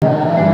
Dan bahagia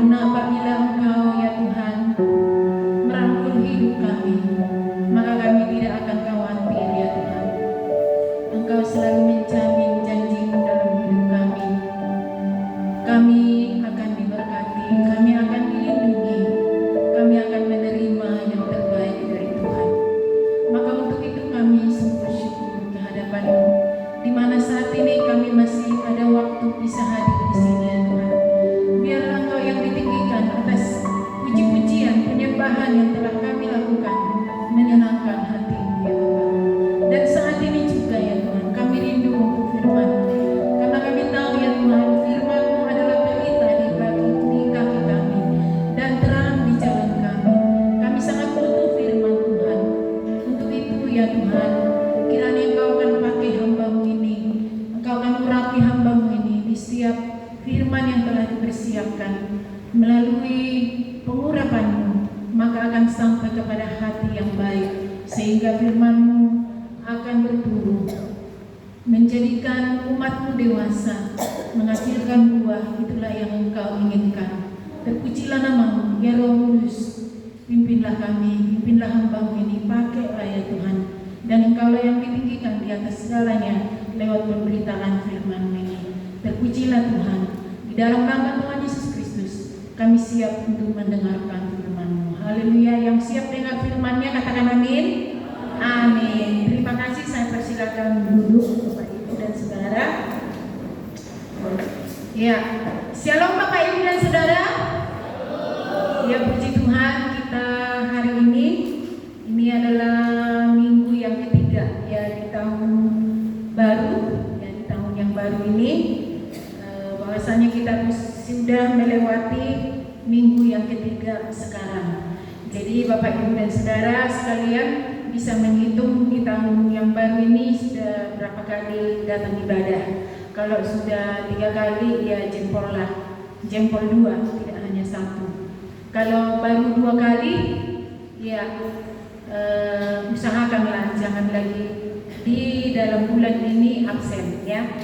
Karena apabila Engkau ya Tuhan merangkul hidup kami, maka kami tidak akan khawatir ya Tuhan. Engkau selalu menjamin janji-Mu dalam hidup kami. Kami akan diberkati, kami akan dilindungi, kami akan menerima yang terbaik dari Tuhan. Maka untuk itu kami sungguh bersyukur ke hadapan-Mu, di mana saat ini kami masih ada waktu bisa hadir di sini ya Tuhan. Biarlah Engkau yang ditinggikan atas puji-pujian, penyembahan yang telah kami lakukan, menyenangkan hati-Mu ya Bapa. Dan saat ini juga ya Tuhan, kami rindu untuk firman-Mu, karena kami tahu ya Tuhan, firman-Mu adalah pelita di kaki kami dan terang di jalan kami. Kami sangat butuh firman Tuhan. Untuk itu ya Tuhan, kiranya Engkau akan pakai hamba-Mu ini, Engkau akan urapi hamba-Mu ini di setiap firman yang telah dipersiapkan. Melalui pengurapan-Mu, maka akan sampai kepada hati yang baik, sehingga firman-Mu akan bertumbuh, menjadikan umat-Mu dewasa, menghasilkan buah. Itulah yang Engkau inginkan. Terpujilah nama-Mu, ya Roh Kudus. Pimpinlah kami, pimpinlah hamba-Mu ini, pakailah ya Tuhan. Dan Engkaulah yang ditinggikan di atas segalanya lewat pemberitaan firman-Mu ini. Terpujilah Tuhan. Di dalam nama Tuhan Yesus Kristus, kami siap untuk mendengarkan firman-Mu. Haleluya. Yang siap dengar firman-Nya katakan amin. Amin. Terima kasih. Saya persilakan duduk Bapak Ibu dan Saudara. Ya, Shalom Bapak Ibu dan Saudara. Ya, puji Tuhan, kita hari ini adalah minggu yang ketiga ya di tahun baru, ya di tahun yang baru ini. Bahwasanya kita sudah melewati minggu yang ketiga sekarang. Jadi Bapak Ibu dan Saudara sekalian bisa menghitung di tahun yang baru ini sudah berapa kali datang ibadah. Kalau sudah 3 kali ya jempol 2, tidak hanya 1. Kalau baru 2 kali ya usahakanlah jangan lagi di dalam bulan ini absen ya.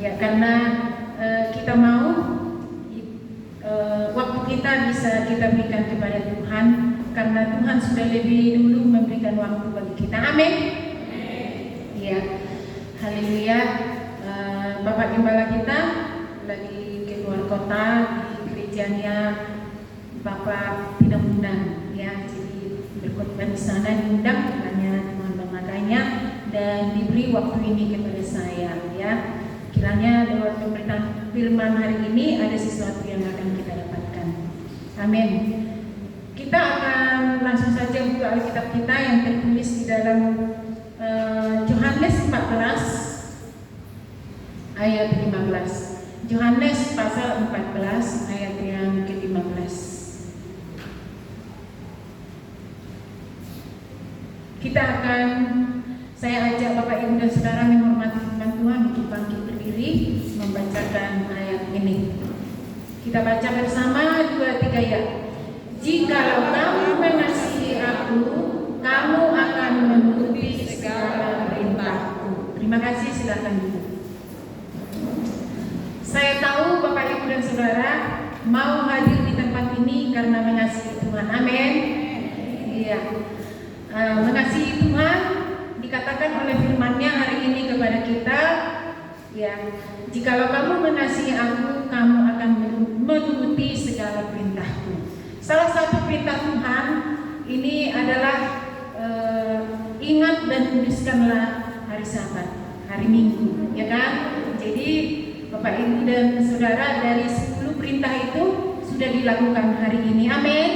Ya, karena kita mau waktu kita bisa kita berikan kepada Tuhan, karena Tuhan sudah lebih dulu memberikan waktu bagi kita. Amin. Ya, haleluya. Bapak Gembala kita lagi ke luar kota, di gerejanya Bapak tidak undang ya, jadi berkhotbah di sana diundang hanya Tuhan memakainya dan diberi waktu ini kepada saya ya. Kiranya lewat pemberitaan firman hari ini ada sesuatu yang akan kita dapatkan. Amin. Kita akan langsung saja buka Alkitab kita yang tertulis di dalam Yohanes 14 ayat 15. Yohanes pasal 14 ayat yang ke-15. Saya ajak Bapak Ibu dan Saudara menghormati firman Tuhan untuk bangkit berdiri membacakan ayat ini. Kita baca bersama 2, 3 ya. Jikalau kamu mengasihi aku, kamu akan menuruti segala perintahku. Terima kasih, silakan duduk. Saya tahu Bapak Ibu dan Saudara mau hadir di tempat ini karena mengasihi Tuhan. Amin. Iya. Mengasihi Tuhan dikatakan oleh firman-Nya hari ini kepada kita ya, jikalau kamu mengasihi aku, kamu akan menuruti segala perintahku. Salah satu perintah Tuhan ini adalah ingat dan kuduskanlah hari Sabat, hari Minggu, ya kan? Jadi Bapak Ibu dan Saudara, dari 10 perintah itu sudah dilakukan hari ini. Amin.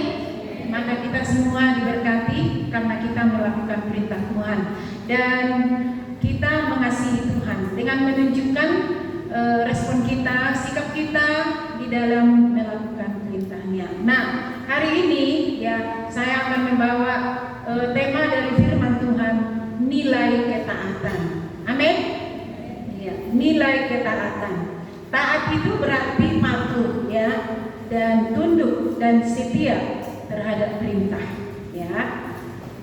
Maka kita semua diberkati karena kita melakukan perintah Tuhan dan kita mengasihi Tuhan dengan menunjukkan respon kita, sikap kita di dalam melakukan perintahnya. Nah, hari ini ya saya akan membawa tema dari firman Tuhan, nilai ketaatan. Amin. Ya, nilai ketaatan. Taat itu berarti patuh ya, dan tunduk dan setia terhadap perintah ya.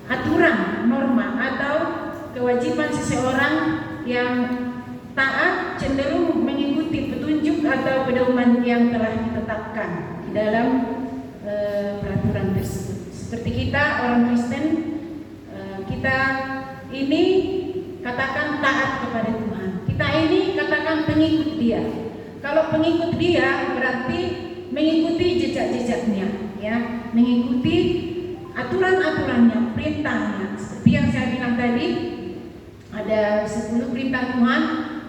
Aturan, norma atau kewajiban seseorang yang taat cenderung mengikuti petunjuk petunjuk atau pedoman yang telah ditetapkan di dalam peraturan tersebut. Seperti kita orang Kristen, kita ini katakan taat kepada Tuhan. Kita ini katakan pengikut Dia. Kalau pengikut Dia berarti mengikuti jejak-jejaknya, ya, mengikuti aturan-aturannya, perintahnya. Seperti yang saya bilang tadi, ada 10 perintah Tuhan.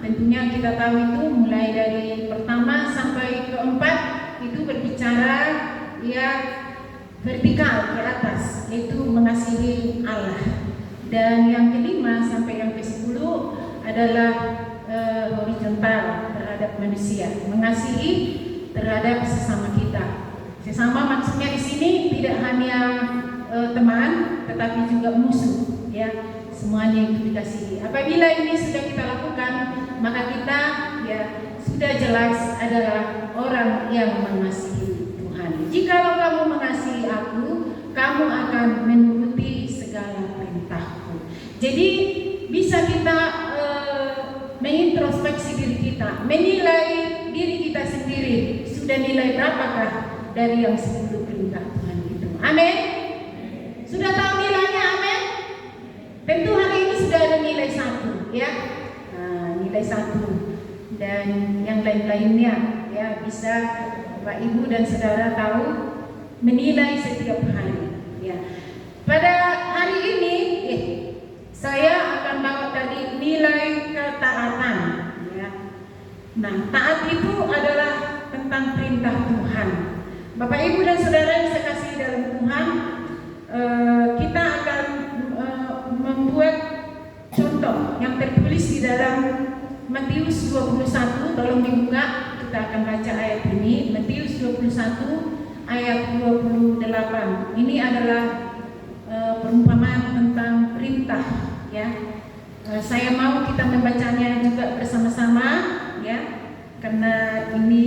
Tentunya kita tahu itu mulai dari pertama sampai keempat itu berbicara ya vertikal ke atas, yaitu mengasihi Allah. Dan yang kelima sampai yang ke-10 adalah horizontal terhadap manusia, mengasihi terhadap sesama kita. Sesama maksudnya di sini tidak hanya teman, tetapi juga musuh, ya. Semuanya itu dikasihi. Apabila ini sudah kita lakukan, maka kita ya sudah jelas adalah orang yang mengasihi Tuhan. Jikalau kamu mengasihi aku, kamu akan menuruti segala perintahku. Jadi bisa kita mengintrospeksi diri kita, menilai diri kita sendiri, sudah nilai berapakah dari yang 10 perintah Tuhan itu. Amin. Sudah tahu nilainya, amin. Tentu hari ini sudah ada nilai 1, ya. Nah, nilai 1 dan yang lain-lainnya, ya, bisa Bapak Ibu dan Saudara tahu menilai setiap hari, ya. Pada hari ini saya akan bawa tadi nilai ketaatan, ya. Nah, taat itu adalah tentang perintah Tuhan. Bapak Ibu dan Saudara yang saya kasih dalam Tuhan, kita akan membuat contoh yang tertulis di dalam Matius 21. Tolong dibuka, kita akan baca ayat ini. Matius 21 ayat 28. Ini adalah perumpamaan tentang perintah, ya. Saya mau kita membacanya juga bersama-sama, ya, karena ini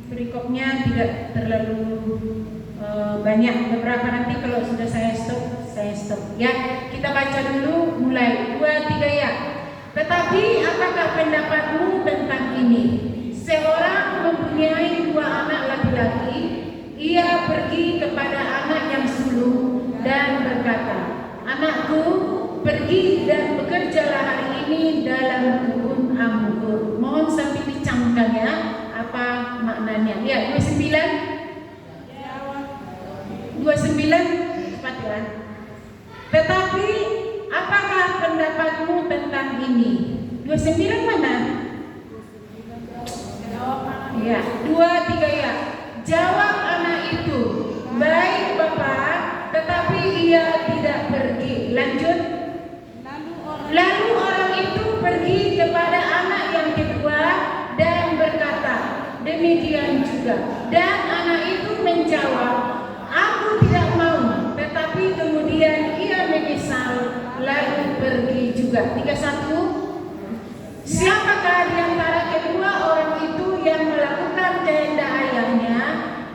perikopnya tidak terlalu banyak. Beberapa nanti kalau sudah saya stop, ya. Kita baca dulu, mulai 2-3 ya. Tetapi apakah pendapatmu tentang ini? Seorang mempunyai 2 anak laki-laki. Ia pergi kepada anak yang sulung dan berkata, "Anakku, pergi dan bekerjalah hari ini dalam kebun anggur." Mohon sambil dicamkan ya, apa maknanya. Ya, 29 cepat ya. Tetapi apakah pendapatmu tentang ini? 29 mana? Ya, 2-3 ya. Jawab anak itu, "Baik Bapak," tetapi ia tidak pergi. Lanjut. Lalu orang itu pergi kepada anak yang kedua dan berkata demikian juga. Dan anak itu menjawab, "Aku tidak mau." Tetapi kemudian ia menyesal lalu pergi juga. 31. Siapakah di antara kedua orang itu yang melakukan kehendak ayahnya?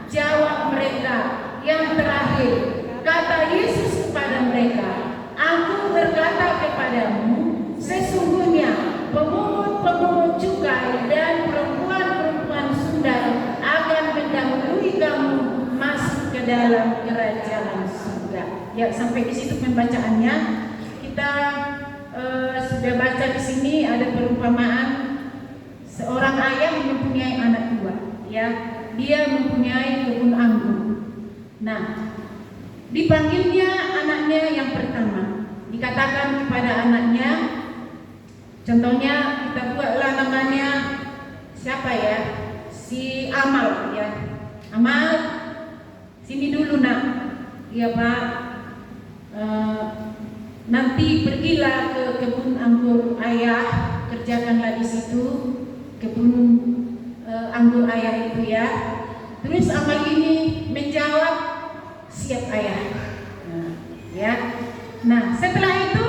Jawab mereka, "Yang terakhir." Kata Yesus kepada mereka, "Aku berkata kepadamu, sesungguhnya pemungut-pemungut cukai dan perempuan-perempuan sundal akan mendahului kamu masuk ke dalam kerajaan surga." Ya, sampai di situ pembacaannya. Kita sudah baca di sini ada perumpamaan seorang ayah mempunyai anak 2, ya. Dia mempunyai kebun anggur. Nah, dipanggilnya anaknya yang pertama. Dikatakan kepada anaknya, contohnya kita buatlah namanya siapa ya? Si Amal, ya. Amal, sini dulu nak. Iya Pak. Nanti pergilah ke kebun anggur ayah, kerjakanlah di situ kebun anggur ayah itu ya. Terus Amal ini menjawab, "Siap ayah." Nah, ya. Nah, setelah itu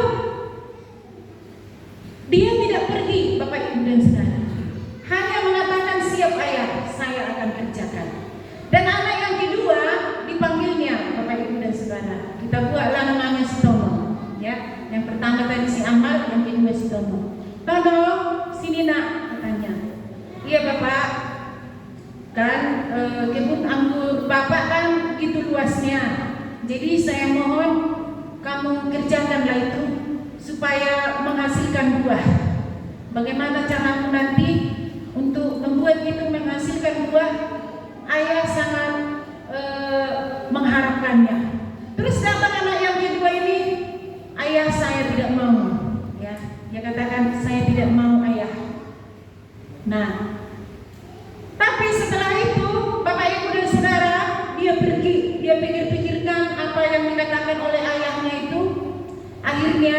dia tidak pergi, Bapak Ibu dan Saudara. Hanya mengatakan, "Siap ayah, saya akan kerjakan." Dan anak yang kedua dipanggilnya, Bapak Ibu dan Saudara. Kita buatlah namanya si Tomo, ya. Yang pertama tadi si Amal, yang kedua si Tomo. "Tomo, sini nak," katanya. "Iya Bapak." kan kebun anggur Bapak kan begitu luasnya. Jadi saya mohon kamu kerjakanlah itu supaya menghasilkan buah. Bagaimana caramu nanti untuk membuat itu menghasilkan buah? Ayah sangat mengharapkannya. Terus datang anak yang kedua ini, ayah saya tidak mau, ya, dia katakan saya tidak mau ayah. Nah, tapi setelah itu Bapak Ibu dan Saudara, dia pergi, dia pikir-pikirkan apa yang dikatakan oleh ayahnya itu. Akhirnya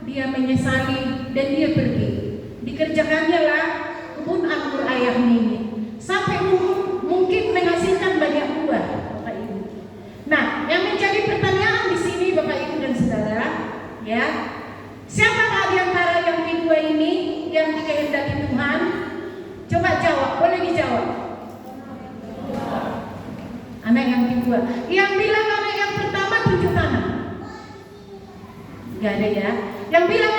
dia menyesali dan dia pergi. Dikerjakannya lah kebun anggur ayahnya ini sampai mungkin menghasilkan banyak buah, Bapak Ibu. Nah, yang menjadi pertanyaan di sini Bapak Ibu dan Saudara, ya, siapakah di antara yang kedua ini yang dikehendaki Tuhan? Coba jawab, boleh dijawab. Anak yang kedua. Yang bilang anak yang pertama tunjuk tangan. Gak ada ya. Yang bilang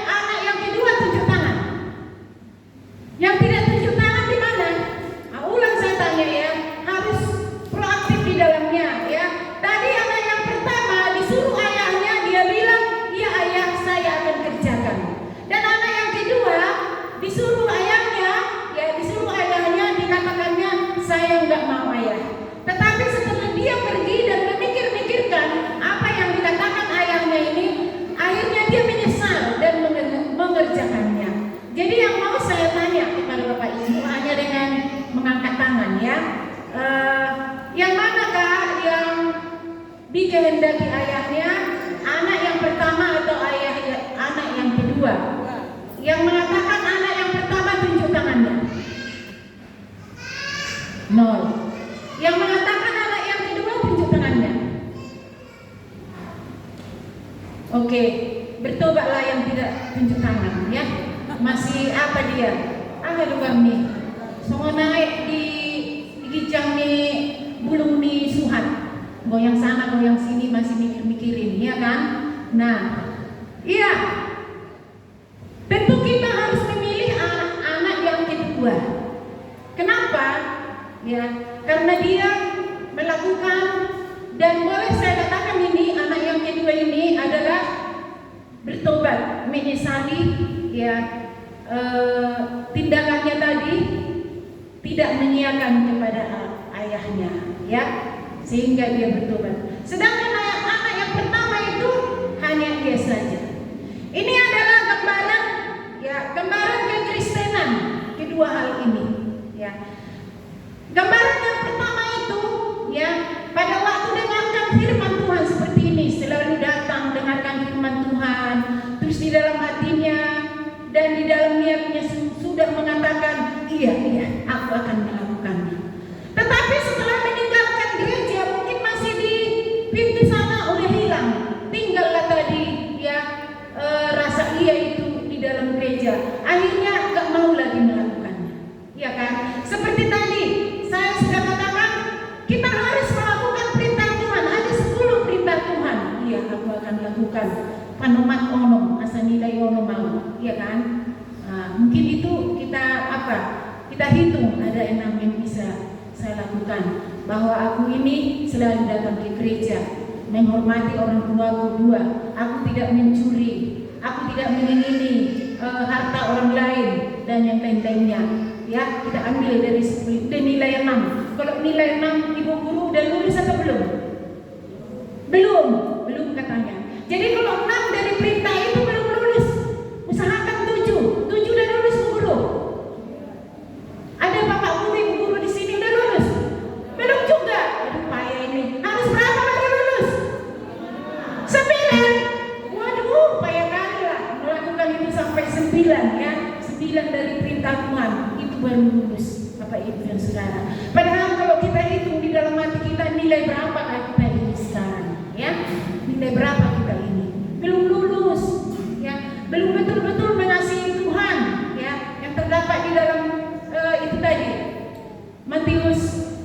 anak yang kedua tunjuk tangan. Yang tidak tunjuk tangan di mana? Nah, ulang saya tanya ya, harus proaktif di dalamnya ya. Tadi anak yang pertama disuruh ayahnya, dia bilang, "Iya ayah, saya akan kerjakan." Dan anak yang kedua disuruh ayahnya, ya disuruh ayahnya, dikatakannya, "Saya enggak mau ayah." Tetapi setelah dia pergi dan memikir-mikirkan apa yang dikatakan ayahnya ini, akhirnya dia menyesal dan mengerjakannya. Jadi yang mau saya tanya kepada Bapak Ibu hanya dengan mengangkat tangan ya, yang manakah yang dikehendaki ayahnya, anak yang pertama atau anak yang kedua? Yang mengatakan anak yang pertama tunjuk tangannya. 0. Yang mengatakan anak yang kedua tunjuk tangannya. Oke, bertobatlah yang tidak tunjuk tangan ya. Masih apa dia? Ada luar nih. Semua naik di gijang nih, bulung nih suhat. Goyang sana, goyang sini, masih mikir-mikirin, ya kan? Nah, iya. Tentu kita harus memilih anak yang kedua. Kenapa? Ya, karena dia melakukan, dan boleh saya katakan ini anak yang kedua ini adalah bertobat, menyesali ya tindakannya tadi, tidak mengiyakan kepada ayahnya ya, sehingga dia bertobat. Sedangkan anak yang pertama itu hanya dia saja. Ini adalah gambaran ya, gambaran kekristenan kedua hal ini ya. Gambaran yang pertama itu ya, pada waktu dengarkan firman Tuhan seperti ini, selalu datang dengarkan firman Tuhan, terus di dalam hatinya dan di dalam niatnya sudah mengatakan, iya, aku akan melakukannya. Tetapi setelah meninggalkan gereja, mungkin masih di pintu sana udah hilang, tinggallah tadi ya rasa iya itu di dalam gereja. Akhirnya nggak mau lagi melakukannya, ya kan? Seperti tadi saya sudah katakan, kita harus melakukan perintah Tuhan. Ada 10 perintah Tuhan. Iya, aku akan lakukan. Panomat onom, asa nilai ono mau, iya kan? Nah, mungkin itu kita kita hitung ada 6 yang bisa saya lakukan. Bahwa aku ini selalu datang ke gereja, menghormati orang tuaku 2, aku tidak mencuri, aku tidak mengingini harta orang lain dan yang lain-lainnya. Ya, kita ambil dari 10, dan nilai 6. Kalau nilai 6 ibu guru udah lulus atau belum? Belum katanya. Jadi kalau 6 dari perintah itu belum lulus, usahakan 7 udah lulus bu guru. Ada bapak guru, ibu guru di sini udah lulus? Belum juga. Aduh payah ini. Harus berapa baru lulus? 9. Waduh, payah kali lah melakukan itu sampai 9 ya. 9 dari perintah Tuhan itu baru lulus, Bapak Ibu dan Saudara. Padahal kalau kita hitung di dalam hati kita, nilai berapa kita ini sekarang ya? Nilai berapa kita ini? Belum lulus ya, belum betul-betul mengasihi Tuhan ya, yang terdapat di dalam itu tadi Matius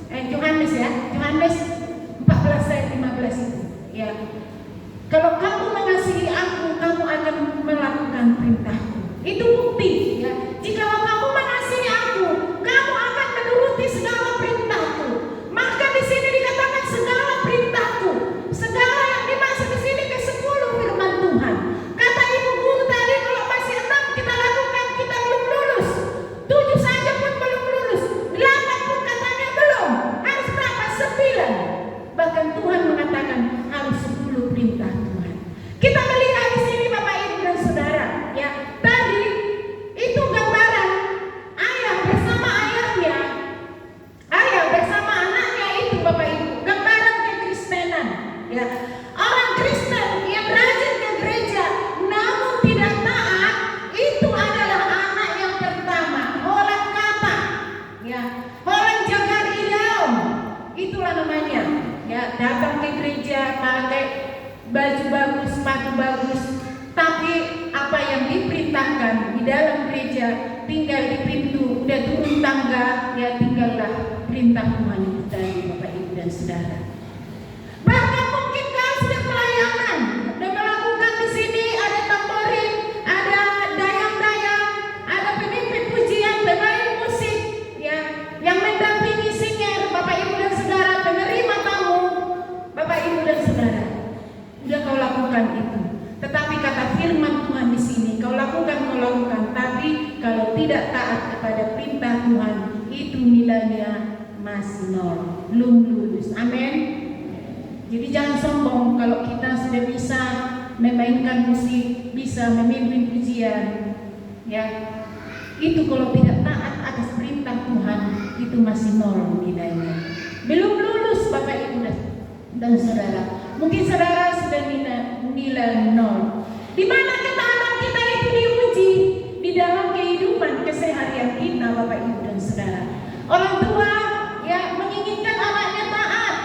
Yohanes ya, Yohanes 14 ayat 15 itu ya. Kalau kamu mengasihi aku, kamu akan melakukan perintahku. Itu bukti ya. Jika kamu mengasihi aku, kamu akan menuruti segala datang ke gereja pakai baju bagus, sepatu bagus, tapi apa yang diperintahkan di dalam gereja, tinggal di pintu, udah turun tangga, ya tinggallah perintah Tuhan itu tadi, Bapak Ibu dan Saudara. Bahkan mungkin kau sudah pelayanan, sudah melakukan di sini ada tamborin, ada dayang-dayang, ada pemimpin pujian, pemain musik, ya, yang mendampingi singer, Bapak Ibu dan Saudara, penerima tamu, Bapak Ibu dan Saudara, sudah kau lakukan itu. Tetapi kata firman Tuhan di sini, kau lakukan, tapi kalau tidak taat kepada perintah Tuhan, itu nilainya masih nol, belum lulus. Amin. Jadi jangan sombong kalau kita sudah bisa memainkan musik, bisa memimpin pujian, ya. Itu kalau tidak taat atas perintah Tuhan, itu masih nol nilainya. Belum lulus Bapak Ibu dan Saudara. Mungkin saudara sudah nilai nol. Di mana ketaatan kita itu diuji? Di dalam kehidupan keseharian kita, Bapak Ibu dan Saudara. Orang tua ya menginginkan anaknya taat,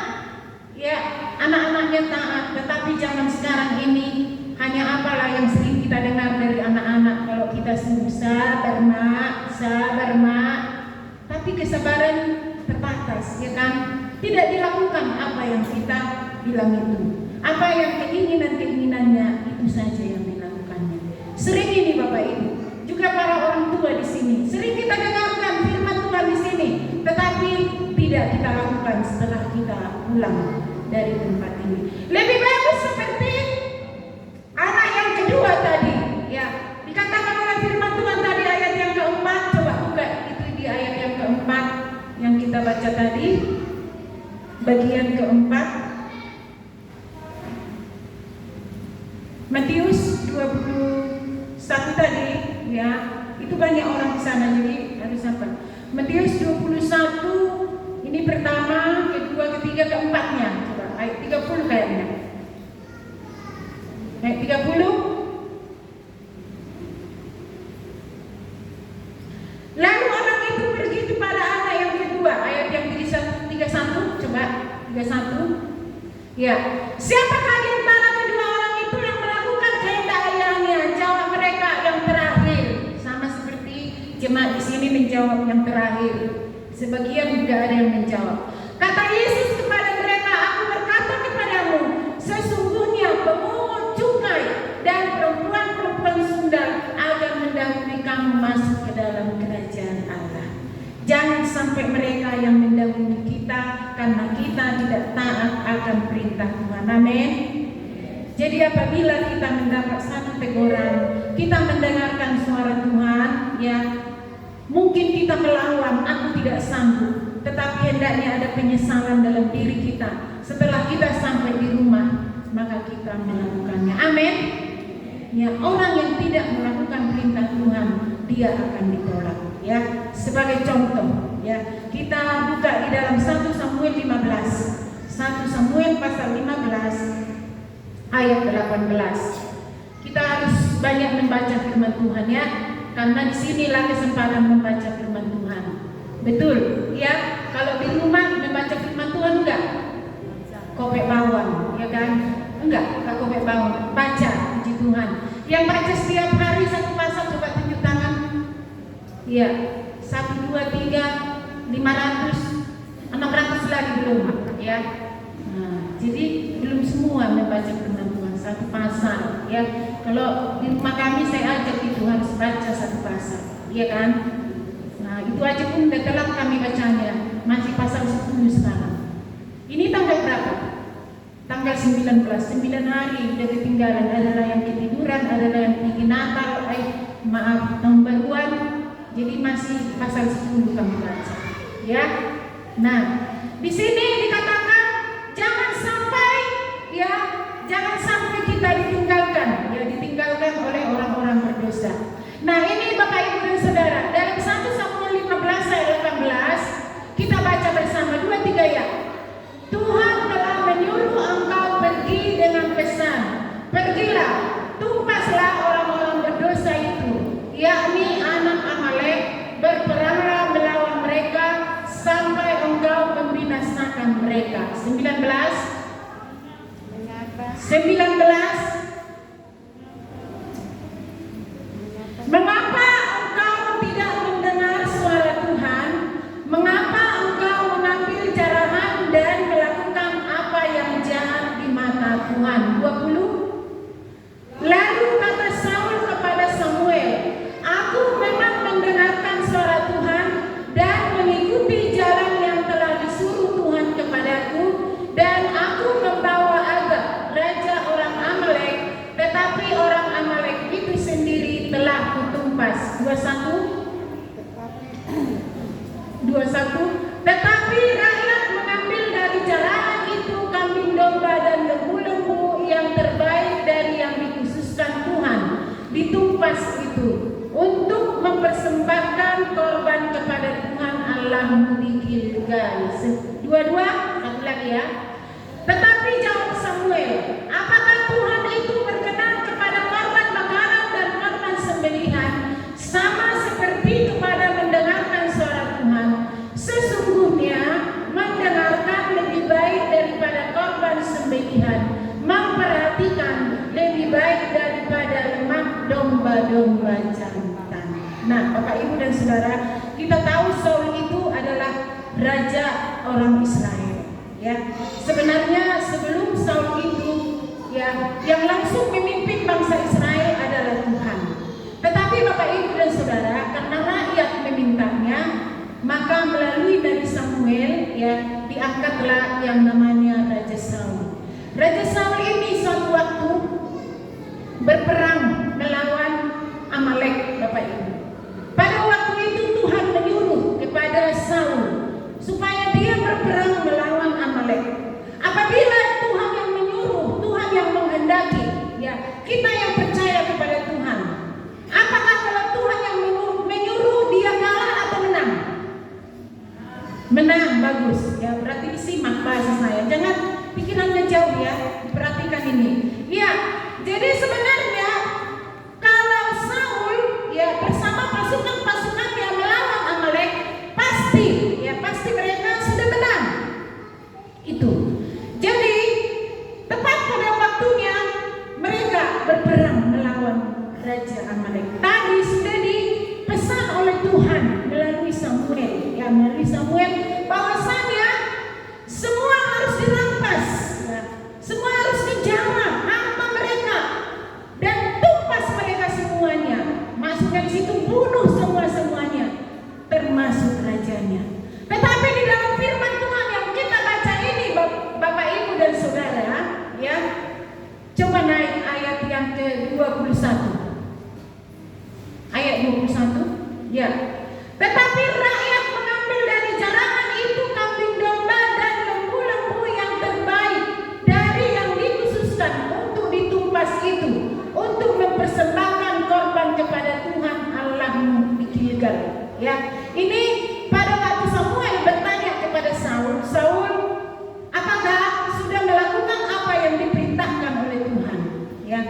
ya anak-anaknya taat. Tetapi zaman sekarang ini hanya apalah yang sering kita dengar dari anak-anak, kalau kita suruh sabar mak, tapi kesabaran terbatas, ya kan? Tidak dilakukan apa yang kita bilang itu. Apa yang keinginannya itu saja yang dilakukannya. Sering ini Bapak Ibu, juga para orang tua di sini, sering kita dengarkan firman Tuhan di sini, tetapi tidak kita lakukan setelah kita pulang dari tempat ini. Lebih bagus seperti anak yang kedua tadi, ya. Dikatakan oleh firman Tuhan tadi ayat yang keempat, coba buka itu di ayat yang keempat yang kita baca tadi, bagian keempat. Matius 21 tadi, ya, itu banyak orang di sana, jadi harus apa? Matius 21 ini pertama, kedua, ketiga, keempatnya. Coba ayat 30 kayaknya. Ayat 30. Lalu orang itu pergi kepada anak yang kedua, ayat yang 31, coba 31. Ya, siapakah di antara kedua orang itu yang melakukan kehendak ayahnya? Jawab mereka yang terakhir. Sama seperti jemaat di sini menjawab yang terakhir. Sebagian juga ada yang menjawab. Kata Yesus kepada mereka, aku berkata kepadamu, sesungguhnya pemungut cukai dan perempuan-perempuan sundal akan mendahului kamu masuk ke dalam kerajaan Allah. Jangan sampai mereka yang mendahului kita karena kita tidak taat akan perintah Tuhan. Amin. Jadi apabila kita mendapat satu teguran, kita mendengarkan suara Tuhan, ya, mungkin kita melawan, aku tidak sanggup, tetapi hendaknya ada penyesalan dalam diri kita. Setelah kita sampai di rumah, maka kita melakukannya. Amin. Ya, orang yang tidak melakukan perintah Tuhan, dia akan ditolak. Ya, sebagai contoh, ya, kita buka di dalam 1 Samuel 15. 1 Samuel pasal 15 ayat 18. Kita harus banyak membaca firman Tuhan, ya, karena disinilah kesempatan membaca firman Tuhan. Betul, ya. Kalau di rumah membaca firman Tuhan enggak? Kopek bawang, ya kan? Enggak kopek bawang. Baca, puji Tuhan. Yang baca setiap hari satu pasal, coba tunjuk tangan. Ya, 1, 2, 3, 500, 600 lagi belum, ya. Nah, jadi belum semua membaca firman Tuhan satu pasal, ya. Kalau di rumah kami saya ajak itu harus baca satu pasal, ya kan? Nah, itu aja pun udah telat kami bacanya, masih pasal 10 sekarang. Ini tanggal berapa? Tanggal 19, 9 hari udah ketinggalan. Adalah yang ketiduran, adalah yang pergi Natal, tahun baruan. Jadi masih pasal 10 kami baca, ya. Nah, di sini dikatakan jangan sampai kita ditinggalkan, ya, ditinggalkan oleh orang-orang berdosa. Nah, ini Bapak Ibu dan Saudara, dalam 1 Samuel 15 ayat 18 kita baca bersama 2-3 ya. Tuhan telah menyuruh engkau pergi dengan pesan, pergilah, tumpaslah orang-orang berdosa itu, yakni anak Amalek, berperanglah melawan mereka sampai engkau membinasakan mereka. 19. 19. Mengapa engkau tidak mendengar suara Tuhan? Mengapa engkau mengambil jarahan dan melakukan apa yang jahat di mata Tuhan? 20. Lalu kata Saul kepada Samuel, aku memang mendengarkan suara Tuhan dan mengikuti jalan yang telah disuruh Tuhan kepadaku, dan aku membawa Agag, raja orang Amalek, tetapi orang Amalek itu sendiri telah kutumpas. 21. Tetapi rakyat mengambil dari jarahan itu kambing domba dan lembu-lembu yang terbaik dari yang dikhususkan Tuhan, ditumpas itu untuk mempersembahkan korban kepada Tuhan Allahmu di Gilgal. 22. Satu lagi ya. Tetapi jawab Samuel, apakah Tuhan itu berkenan kepada korban bakaran dan korban sembelihan sama seperti kepada mendengarkan suara Tuhan? Sesungguhnya mendengarkan lebih baik daripada korban sembelihan, memperhatikan lebih baik daripada lemak domba-domba jantan. Nah, Bapak Ibu dan Saudara, kita tahu Saul itu adalah raja orang Israel. Ya, sebenarnya sebelum Saul itu, ya, yang langsung memimpin bangsa Israel adalah Tuhan. Tetapi Bapak Ibu dan Saudara, karena rakyat memintanya, maka melalui Nabi Samuel, ya, diangkatlah yang namanya Raja Saul. Raja Saul ini suatu waktu berperang melawan Amalek, Bapak Ibu. Pada waktu itu Tuhan menyuruh kepada Saul supaya dia berperang melawan Amalek. Apabila Tuhan yang menyuruh, Tuhan yang menghendaki, ya, kita yang percaya kepada Tuhan, apakah kalau Tuhan yang menyuruh dia kalah atau menang? Menang, bagus. Ya, berarti disimak bahasa saya. Jangan pikirannya jauh ya, perhatikan ini. Ya, jadi sebenarnya kalau Saul, ya, bersama pasukan-pasukan yang melawan Amalek, pasti mereka sudah menang. Itu. Jadi tepat pada waktunya mereka berperang melawan Raja Amalek. Tadi sudah dipesan oleh Tuhan melalui Samuel, bahwasanya semua harus dirampas, ya. Semua harus dijarah harta mereka dan tumpas mereka semuanya. Maksudnya di situ bunuh semuanya, termasuk rajanya. Tetapi di dalam firman Tuhan yang kita baca ini, Bapak Ibu dan Saudara, ya, coba naik ayat yang ke-21. Ayat 21, ya. Tetapi rakyat mengambil dari jarahan itu kambing domba dan lembu-lembu yang terbaik dari yang dikhususkan untuk ditumpas itu, untuk mempersembahkan korban kepada Tuhan Allahmu di Gilgal. Ya, ini pada waktu Samuel bertanya kepada Saul, apakah sudah melakukan apa yang diperintahkan oleh Tuhan? Ya,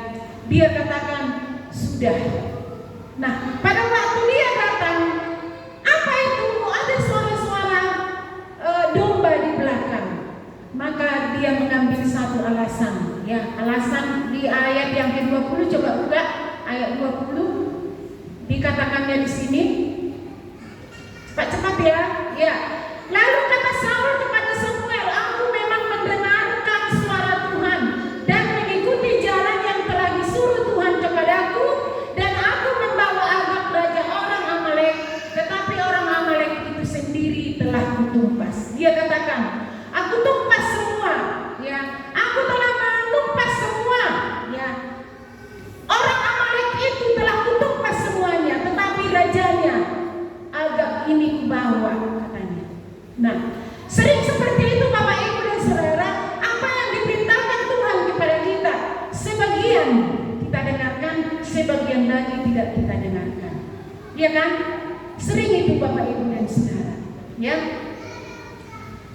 dia katakan sudah. Nah, pada waktu dia datang, apa itu? Ada suara-suara domba di belakang. Maka dia mengambil satu alasan. Ya, alasan di ayat yang ke-20, coba buka ayat 20. Dikatakannya di sini. Cepat-cepat ya. Ya. Lalu kata Saul kepada Samuel, aku memang mendengarkan suara Tuhan dan mengikuti jalan yang telah disuruh Tuhan kepadaku, dan aku membawa Agag raja orang Amalek, tetapi orang Amalek itu sendiri telah kutumpas. Dia katakan, aku tumpas semua, ya. Aku telah menumpas semua, ya. Orang Amalek itu telah kutumpas semuanya, tetapi rajanya Agag ini kubawa, katanya. Nah, sering seperti itu Bapak Ibu dan Saudara, apa yang diperintahkan Tuhan kepada kita, sebagian kita dengarkan, sebagian lagi tidak kita dengarkan. Ya kan? Sering itu Bapak Ibu dan Saudara. Ya.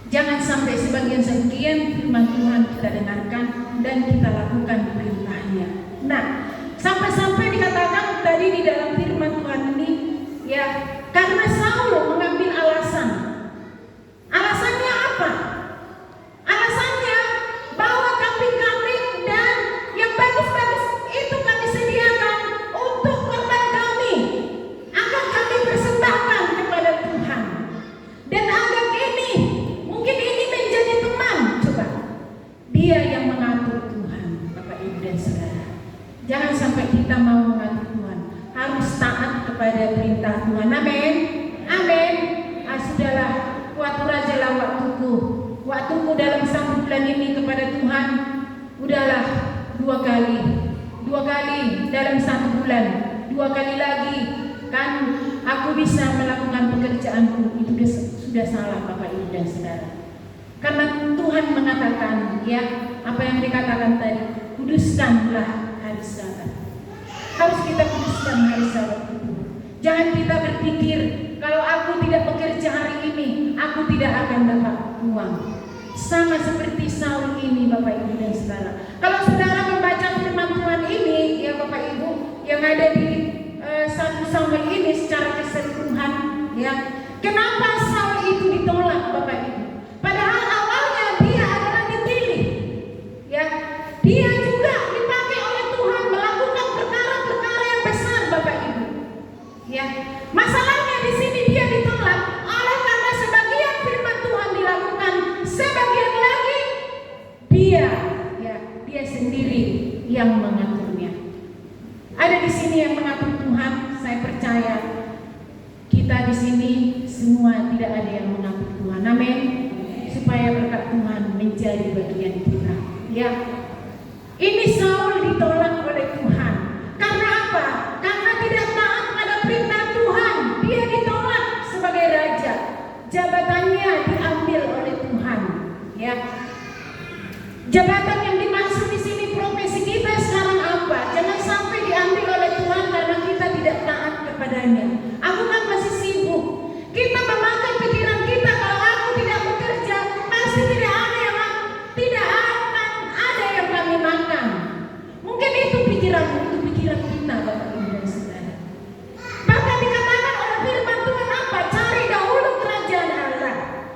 Jangan sampai sebagian firman Tuhan kita dengarkan dan kita lakukan perintahnya. Nah, sampai-sampai dikatakan tadi di dalam firman Tuhan ini, ya, karena Saul mengambil alasan. Alasannya apa? Alasannya bahwa kambing-kambing dan Jangan sampai kita mau mengatur Tuhan, harus taat kepada perintah Tuhan. Amin. Amin. Sudahlah, waktu aja lah waktuku dalam 1 bulan ini kepada Tuhan. Udahlah, 2 kali dalam 1 bulan, 2 kali lagi kan aku bisa melakukan pekerjaanku. Itu sudah salah Bapak Ibu dan Saudara. Karena Tuhan mengatakan, ya, apa yang dikatakan tadi, kuduskanlah hari Sabat. Harus kita kuduskan hari Sabat itu. Jangan kita berpikir, kalau aku tidak bekerja hari ini, aku tidak akan dapat uang. Sama seperti Saul ini Bapak Ibu dan Saudara. Kalau saudara membaca firman Tuhan ini, ya Bapak Ibu, yang ada di 1 Samuel ini secara keseluruhan, ya, kenapa Saul itu ditolak Bapak Ibu? Padahal awalnya dia adalah dipilih, ya, dia juga dipakai oleh Tuhan melakukan perkara-perkara yang besar Bapak Ibu, ya. Masalahnya di sini dia ditolak oleh karena sebagian firman Tuhan dilakukan, sebagian lagi dia sendiri yang mengaturnya. Ada di sini yang mengatur Tuhan. Saya percaya kita di sini semua tidak ada yang mengatur Tuhan. Amin. Supaya berkat Tuhan menjadi bagian kita. Ya, ini Saul ditolak oleh Tuhan. Karena apa? Karena tidak taat pada perintah Tuhan. Dia ditolak sebagai raja. Jabatannya diambil oleh Tuhan. Ya, jabatan yang dimaksud di sini profesi kita sekarang apa? Jangan sampai diambil oleh Tuhan karena kita tidak taat kepadanya. Aku kan masih sibuk. Kita memakai pikiran kita, kalau aku tidak bekerja, pasti tidak akan ada yang kami makan. Mungkin itu pikiran kita Bapak Ibu dan Saudara. Bahkan dikatakan oleh firman Tuhan apa? Cari dahulu kerajaan Allah,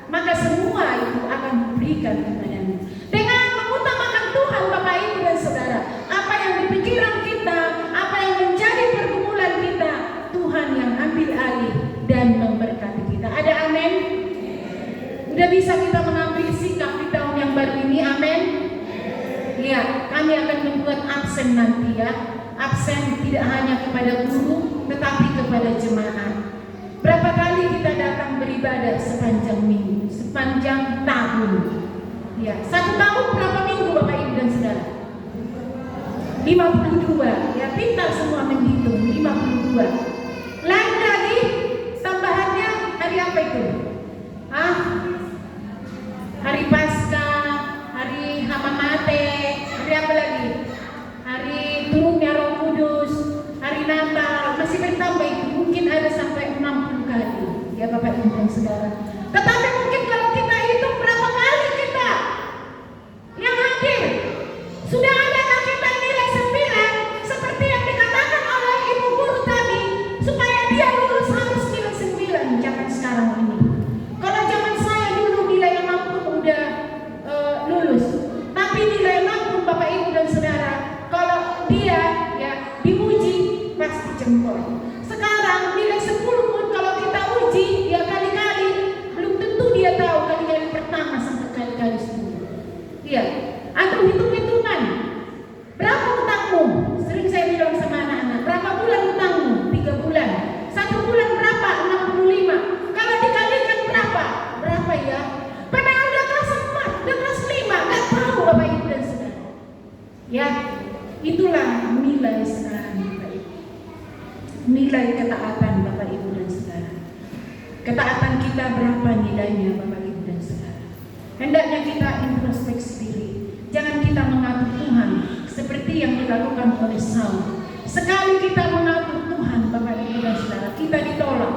maka semua itu akan diberikan kepadamu. Dengan mengutamakan Tuhan Bapak Ibu dan Saudara, apa yang di pikiran kita, apa yang menjadi pergumulan kita, Tuhan yang ambil alih dan memberkati kita. Ada amin? Udah bisa kita mengambil sikap di tahun yang baru ini, amin? Ya, kami akan membuat absen nanti ya. Absen tidak hanya kepada guru, tetapi kepada jemaat. Berapa kali kita datang beribadah sepanjang minggu, sepanjang tahun? Ya, 1 tahun berapa minggu Bapak Ibu dan Saudara? 52. Ya, pintar semua menghitung. 52. Lain lagi tambahannya hari apa itu? Hari Paskah, hari Hamamate, hari apa lagi? Hari turunnya Roh Kudus, hari Natal, masih bertambah itu. Mungkin ada sampai 60 kali. Ya Bapak Ibu dan Saudara. Tetapi mungkin kalau kita hitung berapa kali kita yang hadir, sudah adakah kita nilai 9 seperti yang dikatakan oleh ibu guru tadi, supaya dia lulus harus nilai 9 zaman sekarang ini. Kalau zaman saya dulu nilai 60 udah lulus, tapi nilai 60 Bapak Ibu dan Saudara, kalau dia ya diuji pasti jempol. Sekarang nilai 10 pun kalau kita uji ya kali-kali, belum tentu dia tahu kali-kali pertama sampai kali-kali 10. Iya, atau hitung-hitungan. Berapa utangmu? Sering saya bilang sama anak-anak, berapa bulan utangmu? 3 bulan. 1 bulan berapa? 65. Kalau dikalikan berapa? Berapa ya? Padahal udah kelas 4, udah kelas 5, nggak tahu Bapak Ibu dan Saudara. Ya, itulah nilai sekarang Bapak Ibu. Nilai ketaatan Bapak Ibu dan Saudara. Ketaatan kita berapa nilainya Bapak Ibu dan Saudara? Hendaknya kita introspeksi diri. Jangan kita mengatur Tuhan seperti yang dilakukan oleh Saul. Sekali kita mengatur Tuhan Bapak Ibu dan Saudara, kita ditolak.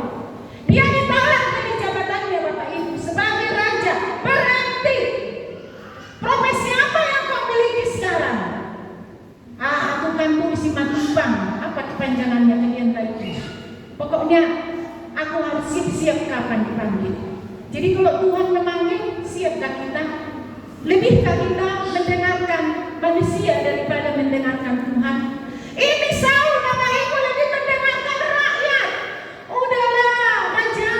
Dia ditolak dari jabatannya Bapak Ibu sebagai raja. Berarti profesi apa yang kau miliki sekarang? Aku kan tulis Matubang. Apa kepanjangannya kalian tadi? Pokoknya aku harus siap-siap kapan dipanggil. Jadi kalau Tuhan memanggil, siapkah kita? Lebihkah kita mendengarkan manusia daripada mendengarkan Tuhan? Ini Saul Bapak Ibu lebih mendengarkan rakyat. Udahlah, raja,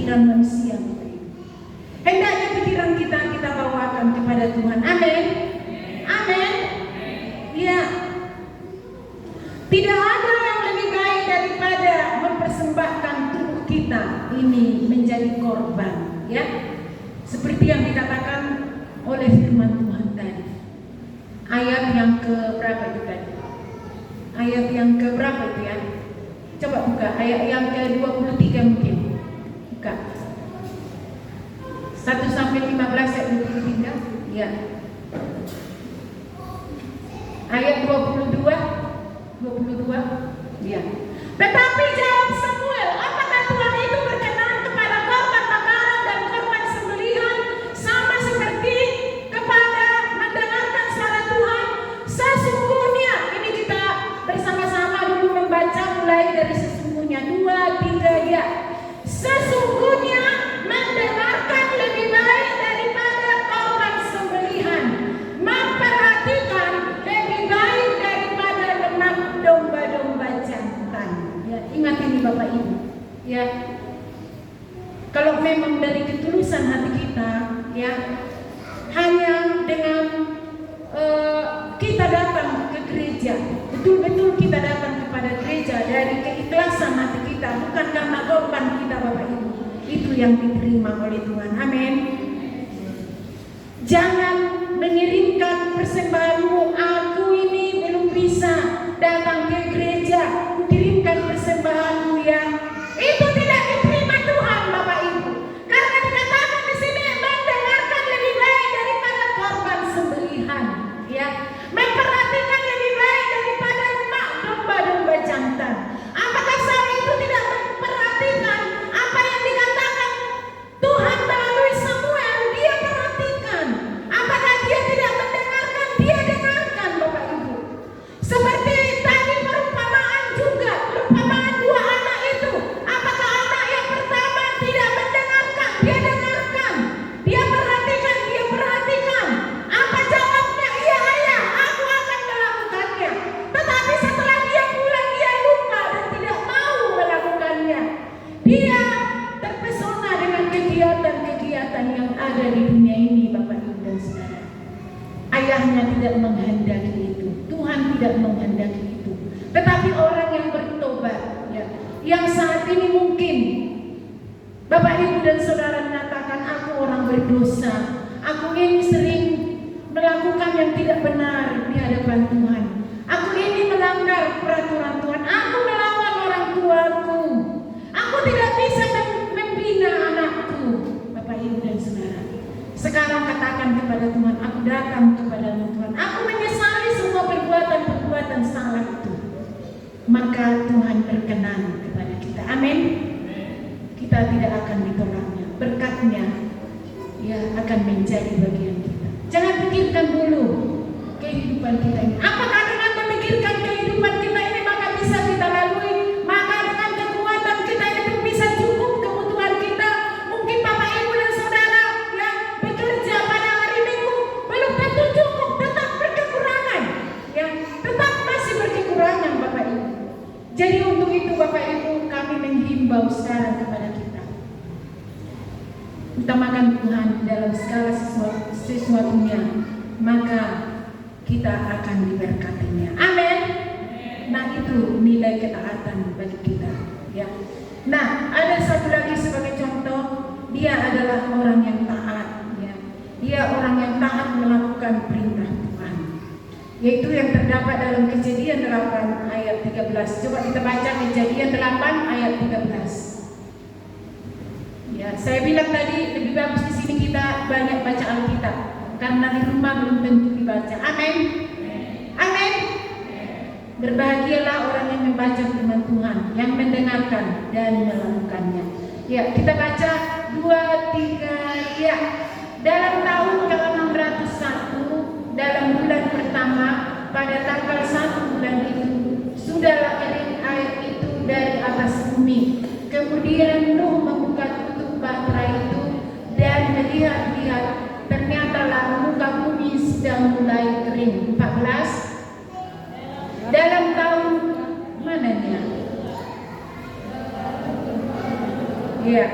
pikiran manusia. Hendaknya pikiran kita bawakan kepada Tuhan. Amin. Amin. Ya. Tidak ada yang lebih baik daripada mempersembahkan tubuh kita ini menjadi korban, ya. Seperti yang dikatakan oleh firman Tuhan tadi. Ayat yang keberapa itu tadi? Ayat yang keberapa itu ya? Coba buka ayat yang ke-23 mungkin. Buka. 1 sampai 15 ayat 23. Ya. Ayat 22. Ya. Tetapi jawab Samuel, apakah Tuhan itu berkenan kepada korban bakaran dan korban sembelihan sama seperti kepada mendengarkan suara Tuhan? Sesungguhnya, ini kita bersama-sama dulu membaca mulai dari sesungguhnya 2, 3 ya. Sesungguhnya mendengarkan lebih baik daripada korban sembelihan, memperhatikan lebih baik daripada lemak domba-domba jantan. Ya, ingat ini Bapak Ibu. Ya, kalau memang dari ketulusan hati kita, ya, hanya dengan kita datang ke gereja, betul-betul kita datang kepada gereja dari keikhlasan hati kita, bukan karena korban kita Bapak Ibu. Itu yang diterima oleh Tuhan. Amin. Jangan mengirimkan persembahanmu, aku ini belum bisa datang ke gereja, kirimkan persembahanmu ya. Itu tidak diterima Tuhan Bapak Ibu. Karena dikatakan di sini mendengarkan lebih baik daripada korban sembelihan, ya. Memperhatikan lebih baik daripada lemak domba-domba jantan. Apakah saat itu tidak memperhatikan apa yang dikatakan Tuhan melalui Samuel? Dia perhatikan. Apakah dia tidak mendengarkan? Dia dengarkan Bapak Ibu. Seperti tadi perumpamaan juga, perumpamaan 2 anak itu. Apakah anak yang pertama tidak mendengarkan? Dia dengarkan. Dia perhatikan, dia perhatikan. Apa jawabnya? Iya ayah, aku akan melakukannya. Tetapi setelah dia pulang, dia lupa dan tidak mau melakukannya. Dia terpesona dengan kegiatan-kegiatan yang ada di dunia ini Bapak Ibu dan Saudara. Ayahnya tidak menghendaki itu, Tuhan tidak menghendaki itu. Tetapi orang yang bertobat, ya, yang saat ini mungkin Bapak Ibu dan Saudara mengatakan, aku orang berdosa, aku ini sering melakukan yang tidak benar di hadapan Tuhan, aku ini melanggar peraturan Tuhan, aku melawan orang tuaku, aku tidak bisa membina anakku. Bapak Ibu dan Saudara, sekarang katakan kepada Tuhan, aku datang kepada Tuhan, aku menyesali semua perbuatan-perbuatan salah itu. Maka Tuhan berkenan kepada kita. Amin. Kita tidak akan ditolaknya, berkatnya ya akan menjadi bagian kita. Jangan pikirkan dulu kehidupan kita ini. Apakah dengan memikirkan kehidupan kita ini maka bisa kita lalui? Maka dengan kekuatan kita itu bisa cukup kebutuhan kita? Mungkin Bapak Ibu dan Saudara yang bekerja pada hari Minggu belum tentu cukup, tetap berkekurangan, ya, tetap masih berkekurangan Bapak Ibu. Jadi untuk itu Bapak Ibu, kami menghimbau sekarang kepada kita, utamakan Tuhan dalam segala sesuatunya, maka kita akan diberkatinya. Amin. Nah, itu nilai ketaatan bagi kita, ya. Nah, ada satu lagi sebagai contoh, dia adalah orang yang taat, ya. Dia orang yang taat melakukan perintah Tuhan, yaitu yang terdapat dalam Kejadian 8 ayat 13. Coba kita baca Kejadian 8 ayat 13. Ya, saya bilang tadi lebih bagus di sini kita banyak baca Alkitab, karena di rumah belum tentu dibaca. Amin. Amin. Berbahagialah orang yang membaca firman Tuhan, yang mendengarkan dan melakukannya. Ya, kita baca 2, 3 ya. Dalam tahun ke-601, dalam bulan pertama, pada tanggal 1 bulan itu, sudahlah kering air itu dari atas bumi. Kemudian Nuh membuka tutup bahtera itu dan melihat-lihat, ternyata muka bumi sedang mulai kering. 14. Dalam tahun mananya? Ya.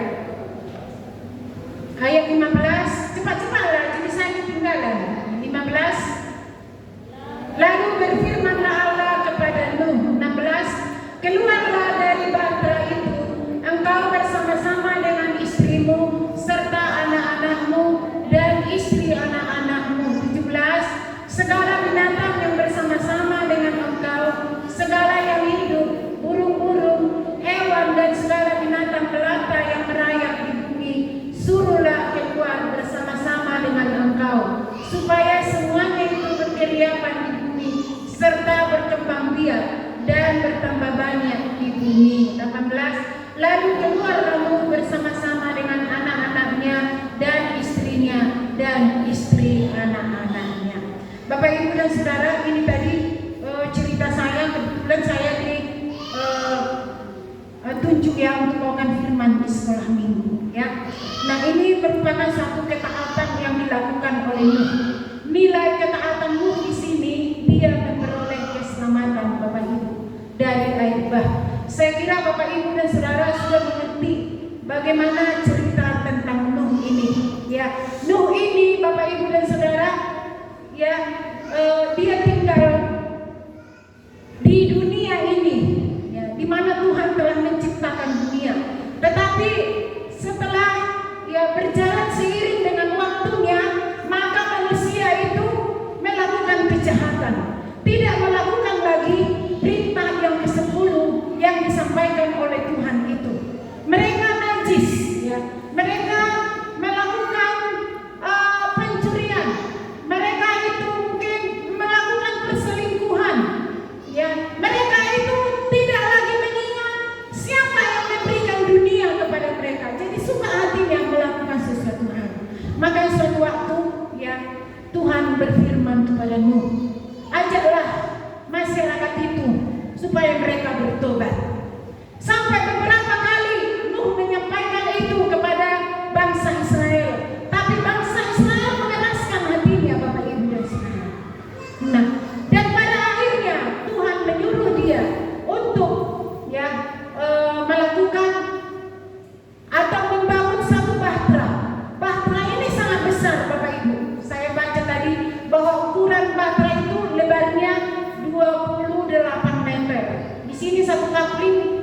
dan bertambah banyak di bumi. 18. Lalu keluarlah Nuh bersama-sama dengan anak-anaknya dan istrinya dan istri anak-anaknya. Bapak Ibu dan Saudara, ini tadi cerita saya. Kebetulan saya tunjuk ya untuk bawakan firman di sekolah minggu ya. Nah, ini merupakan satu ketaatan yang dilakukan oleh Nuh. Nilai ketaatan Nuh di sini, dia memperoleh keselamatan Bapak Ibu dari air bah. Saya kira Bapak Ibu dan Saudara sudah mengerti bagaimana cerita tentang Nuh ini ya. Nuh ini Bapak Ibu dan Saudara ya, dia tinggal di dunia ini ya, di mana Tuhan telah menciptakan dunia. Tetapi setelah ya berjalan seiring dengan waktunya, maka manusia itu melakukan kejahatan, tidak melakukan lagi perintah yang ke-10 yang disampaikan oleh Tuhan itu. Mereka najis ya, mereka melakukan pencurian, mereka itu mungkin melakukan perselingkuhan ya, mereka itu tidak lagi mengingat siapa yang memberikan dunia kepada mereka. Jadi suka hatinya melakukan sesuatu hal. Maka suatu waktu ya, Tuhan berfirman kepada Nuh, ajaklah masyarakat itu supaya mereka bertobat. Sampai beberapa kali Nuh menyampaikan itu kepada bangsa Israel, tapi bangsa Israel mengeraskan hatinya Bapak Ibu dan Saudara. Nah, dan pada akhirnya Tuhan menyuruh dia untuk ya melakukan atau membangun satu bahtera. Bahtera ini sangat besar Bapak Ibu. Saya baca tadi bahwa ukuran bahtera itu lebarnya 28 meter. Di sini satu kapling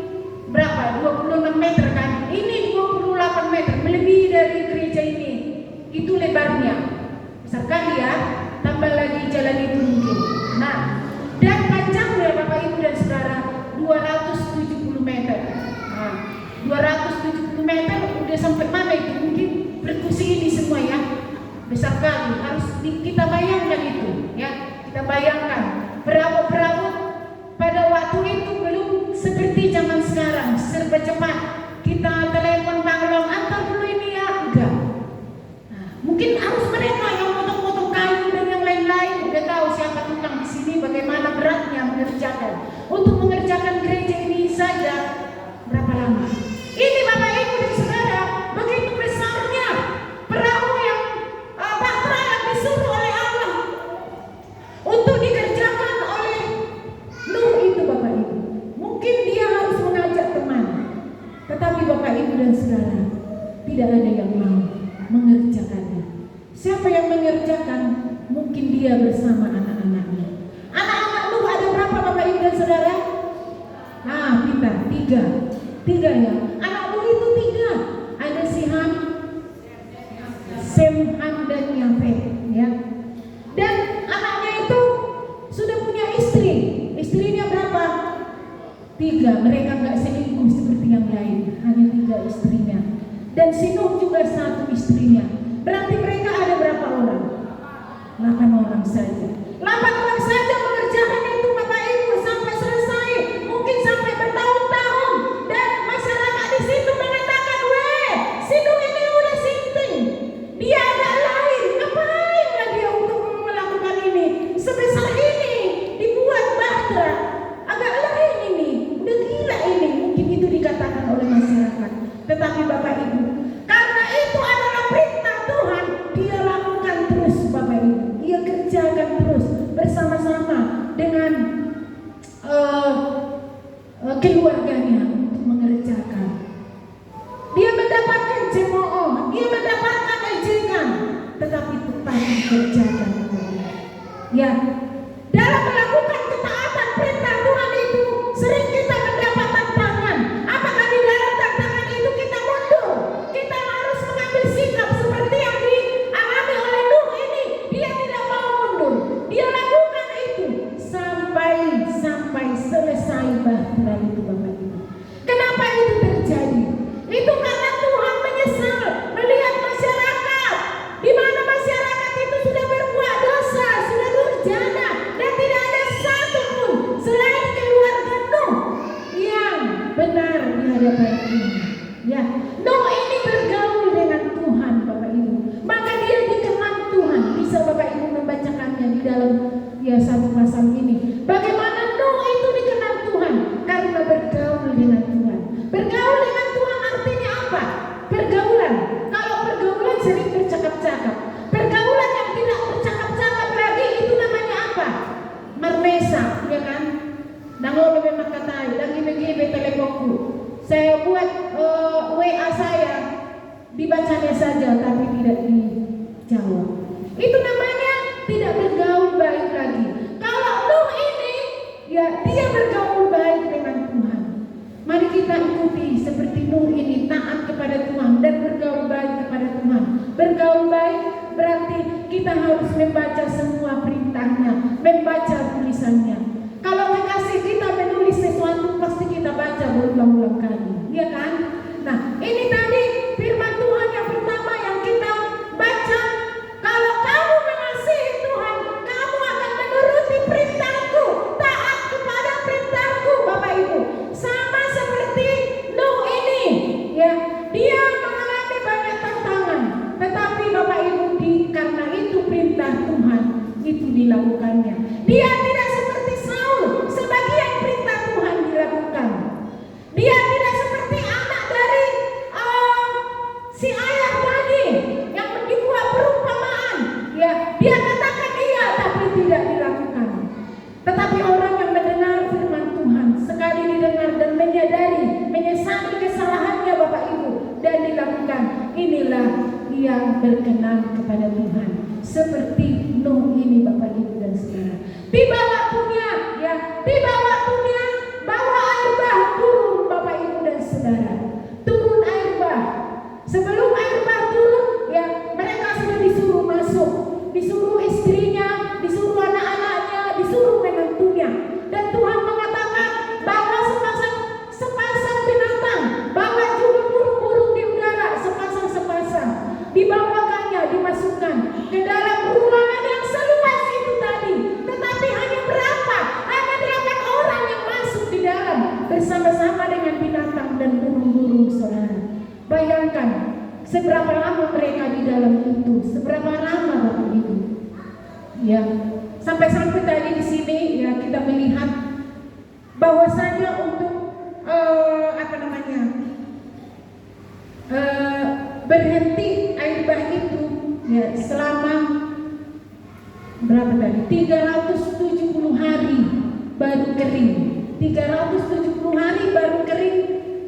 berapa? 26 meter kan? Ini 28 meter, melebihi dari gereja ini. Itu lebarnya. Besar kali ya. Tambah lagi jalan itu mungkin. Nah, dan panjangnya Bapak Ibu dan Saudara 270 meter. Nah, 270 meter udah sampai mana itu? Mungkin berkursi ini semua ya. Besar kali. Harus kita bayangkan itu ya. Kita bayangkan perahu-perahu pada waktu itu belum seperti zaman sekarang serba cepat. Kita telepon banglong antar dulu ini ya, enggak. Nah, mungkin harus mereka yang potong-potong kayu dan yang lain-lain. Udah tahu siapa tukang di sini, bagaimana beratnya mengerjakan. Untuk mengerjakan gereja ini saja berapa lama? Ini Bapak Ibu dan Saudara, begitu besarnya perahu yang bahtera yang disuruh oleh Allah untuk dikerjakan oleh Nuh itu Bapak Ibu. Mungkin dia harus mengajak teman, tetapi Bapak Ibu dan Saudara, tidak ada yang mau mengerjakannya. Siapa yang mengerjakan? Mungkin dia bersama anak-anaknya. Anak-anak Nuh ada berapa Bapak Ibu dan Saudara? Pintar, 3 ya. Anak Nuh itu 3. Ada si Ham, Sem, Ham dan Yafet ya. Dan anaknya itu sudah punya istri. Istrinya berapa? 3. Mereka nggak selingkuh seperti yang lain, hanya 3 istrinya. Dan si Nuh juga 1 istrinya. Berarti mereka ada berapa orang? 8 orang saja. 8 orang saja mengerjakan itu Bapak Ibu sampai selesai. Mungkin sampai bertahun-tahun. Dan masyarakat di situ mengatakan, si Nuh ini udah sinting. Dia agak lain. Ngapain lah dia untuk melakukan ini? Sebesar ini dibuat bahtera. Agak lain ini. Udah gila ini. Mungkin itu dikatakan oleh masyarakat. Tetapi Bapak Ibu, karena itu adalah perintah Tuhan, dia lakukan terus Bapak Ibu. Dia kerjakan terus bersama-sama dengan keluarganya untuk mengerjakan. Dia mendapatkan cemooh, dia mendapatkan ejekan, tetapi tetap dikerjakan. Ya, dalam melakukan ketaatan perintah Tuhan itu sering kita mendapat tantangan. Apakah di dalam tantangan itu kita mundur? Kita harus mengambil sikap seperti yang dialami oleh Nuh ini. Dia tidak mau mundur. Dia lakukan itu sampai selesai bahtera itu Bapak Ibu. kepada Tuhan. Ya, Nuh ini bergaul dengan Tuhan, Bapak Ibu. Maka dia dikenal Tuhan. Bisa Bapak Ibu membacakannya di dalam satu pasal ini. Bagaimana Nuh itu dikenal Tuhan? Karena bergaul dengan Tuhan. Bergaul dengan Tuhan artinya apa? Pergaulan. Kalau pergaulan sering bercakap-cakap. Pergaulan yang tidak bercakap-cakap lagi itu namanya apa? Marmesa, ya kan? Nangolo memang katai, lagi begitu teleponku. Saya buat WA saya, dibacanya saja tapi tidak dijawab. Itu namanya tidak bergaul baik lagi. Kalau Nuh ini, ya dia bergaul baik dengan Tuhan. Mari kita ikuti seperti Nuh ini, taat kepada Tuhan dan bergaul baik kepada Tuhan. Bergaul baik berarti kita harus membaca semua perintahnya, membaca tulisannya. Kalau kekasih kita menulis sesuatu pasti kita baca berulang-ulang kali, ya kan? Nah, ini tadi firman Tuhan yang pertama yang kita baca. Kalau kamu mengasihi Tuhan, kamu akan menuruti perintahku, taat kepada perintahku, Bapak Ibu. Sama seperti Nuh ini, ya, dia mengalami banyak tantangan, tetapi Bapak Ibu karena itu perintah Tuhan itu dilakukannya. Dia tidak seperti Saul, sebagian perintah Tuhan dilakukan. Dia tidak seperti anak dari si ayah tadi yang dibuat perumpamaan. Ya, dia katakan iya tapi tidak dilakukan. Tetapi orang yang mendengar firman Tuhan, sekali didengar dan menyadari, menyesali kesalahannya Bapak Ibu dan dilakukan, inilah yang berkenan kepada Tuhan. Seperti Nuh ini Bapak Ibu dan Saudara. Tiba waktunya, ya, tiba waktunya bawa air bah turun Bapak Ibu dan Saudara. Turun air bah. Sebelum air bah turun, ya, mereka sudah disuruh masuk, disuruh istrinya, disuruh anak-anaknya, disuruh menantunya. Dan Tuhan mengatakan bawa sepasang binatang, bawa juga burung-burung di udara sepasang-sepasang. Dibawakannya, dimasukkan ke dalam ruangan yang seluas itu tadi. Tetapi hanya berapa? Hanya 8 orang yang masuk di dalam bersama-sama dengan binatang dan burung-burung, saudara. Bayangkan seberapa lama mereka di dalam itu, seberapa lama Bapak Ibu. Ya, sampai-sampai tadi di sini ya kita melihat bahwasanya untuk berhenti air bah itu ya selama berapa tadi? 370 hari baru kering. 370 hari baru kering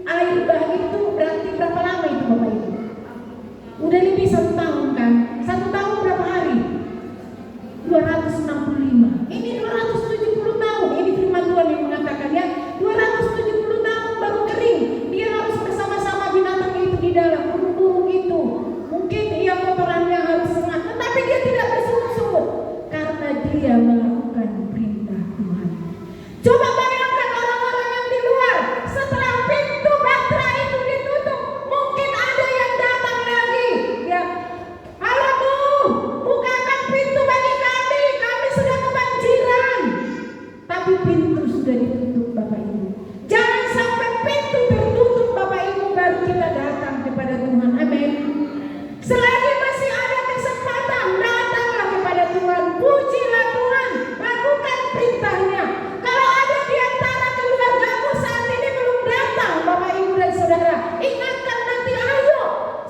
air bah itu. Berarti berapa lama itu Bapak Ibu? Udah lebih 1 tahun kan? 1 tahun berapa hari? 265. Ini 270 tahun. Ini firman Tuhan yang mengatakan ya 270 tahun baru kering. Dia harus bersama-sama binatang itu di dalam, burung-burung itu. Mungkin ia kotorannya harus sengat, tetapi dia tidak bersungut-sungut karena dia melakukan perintah Tuhan. Coba bayangkan orang-orang yang di luar, setelah pintu bahtera itu ditutup, mungkin ada yang datang lagi. Ya, halo Nuh, bukakan pintu bagi kami sudah kebanjiran. Tapi pintu sudah ditutup Bapak Ibu. Jangan sampai pintu tertutup Bapak Ibu baru kita datang kepada Tuhan. Amin. Selagi masih ada kesempatan, datanglah kepada Tuhan. Pujilah Tuhan, lakukan perintahnya. Kalau ada di antara keluargamu saat ini belum datang Bapak Ibu dan Saudara, ingatkan nanti, ayo.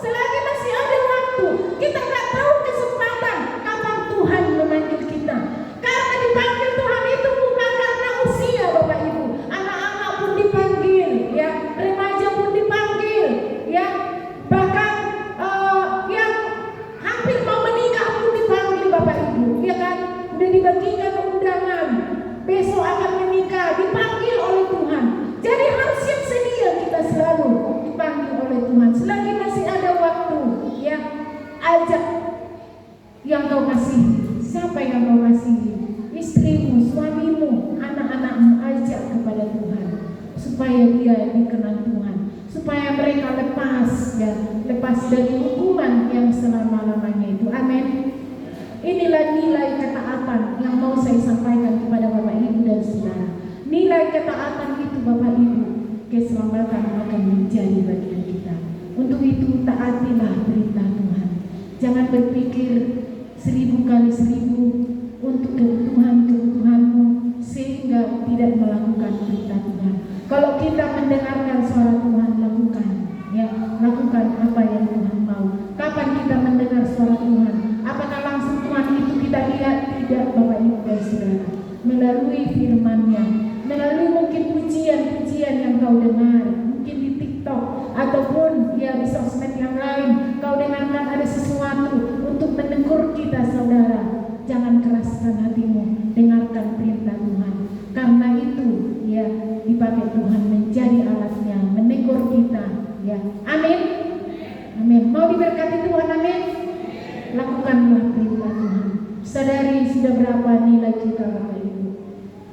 Selagi masih ada waktu, kita nggak tahu kesempatan kapan Tuhan memanggil kita. Karena dipanggil Tuhan itu bukan karena usia Bapak Ibu. Anak-anak pun dipanggil, ya, remaja pun dipanggil, ya, bahkan yang hampir mau menikah pun dipanggil Bapak Ibu, ya kan? Udah dibagikan undangan, besok akan menikah, dipanggil oleh Tuhan. Jadi harus siap sedia kita selalu dipanggil oleh Tuhan. Selagi masih ada waktu, ya, ajak yang kau kasihi. Siapa yang kau kasihi? Istrimu, suamimu, anak-anakmu, ajak kepada Tuhan supaya dia dikenal Tuhan, supaya mereka lepas, ya, lepas dari hukuman yang selama-lamanya itu. Amin. Inilah nilai ketaatan yang mau saya sampaikan kepada Bapak Ibu dan Saudara. Nilai ketaatan itu Bapak Ibu keselamatan akan menjadi bagian kita. Untuk itu taatilah perintah Tuhan. Jangan berpikir 1000 kali 1000 untuk kebutuhanmu sehingga tidak melakukan perintah Tuhan. Kalau kita mendengarkan suara Tuhan, lakukan, ya, lakukan apa yang Tuhan mau. Kapan kita mendengar suara Tuhan? Apakah langsung Tuhan itu kita lihat? Tidak, Bapak Ibu dan Saudara. Melalui firman-Nya, melalui mungkin pujian-pujian yang kau dengar, mungkin di TikTok ataupun ya di sosmed yang lain, kau dengarkan ada sesuatu untuk menegur kita, saudara. Jangan keraskan hatimu, dengarkan perintah Tuhan. Karena itu ya dipakai Tuhan menjadi alatnya menegur kita, ya. Amin. Amin. Mau diberkati Tuhan, amin. Lakukanlah perintah Tuhan. Sadari sudah berapa nilai kita, Bapak Ibu.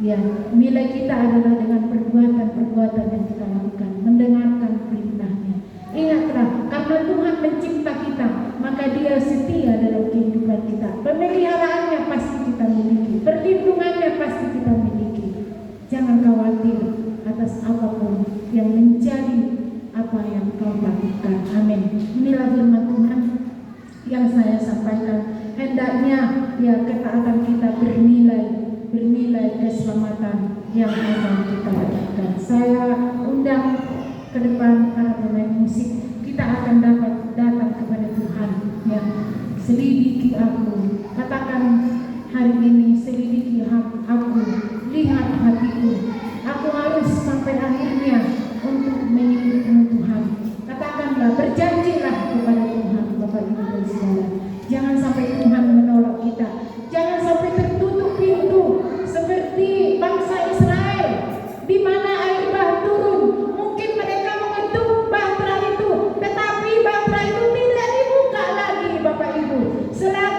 Ya, nilai kita adalah dengan perbuatan-perbuatan yang kita lakukan, mendengarkan perintahnya. Ingatlah, karena Tuhan mencipta kita, maka Dia setia dalam kehidupan kita. Pemeliharaannya pasti kita miliki, perlindungannya pasti kita miliki. Jangan khawatir atas apapun yang menjadi apa yang kau lakukan. Amin. Inilah firman Tuhan yang saya sampaikan. Hendaknya ya ketaatan kita bernilai keselamatan yang akan kita dapatkan. Saya undang ke depan para pemain musik. Kita akan dapat datang kepada Tuhan, ya. Selidiki aku, katakan hari ini, selidiki aku, lihat hatiku. Aku harus sampai akhirnya untuk mengikutimu Tuhan. Katakanlah, berjanjilah kepada Tuhan, Bapak Ibu dan Saudara. Jangan sampai Tuhan menolak kita. Jangan sampai tertutup pintu seperti bangsa Israel, di mana air bah turun. Mungkin mereka mengetuk bahtera itu, tetapi bahtera itu tidak dibuka lagi, Bapak Ibu. Selama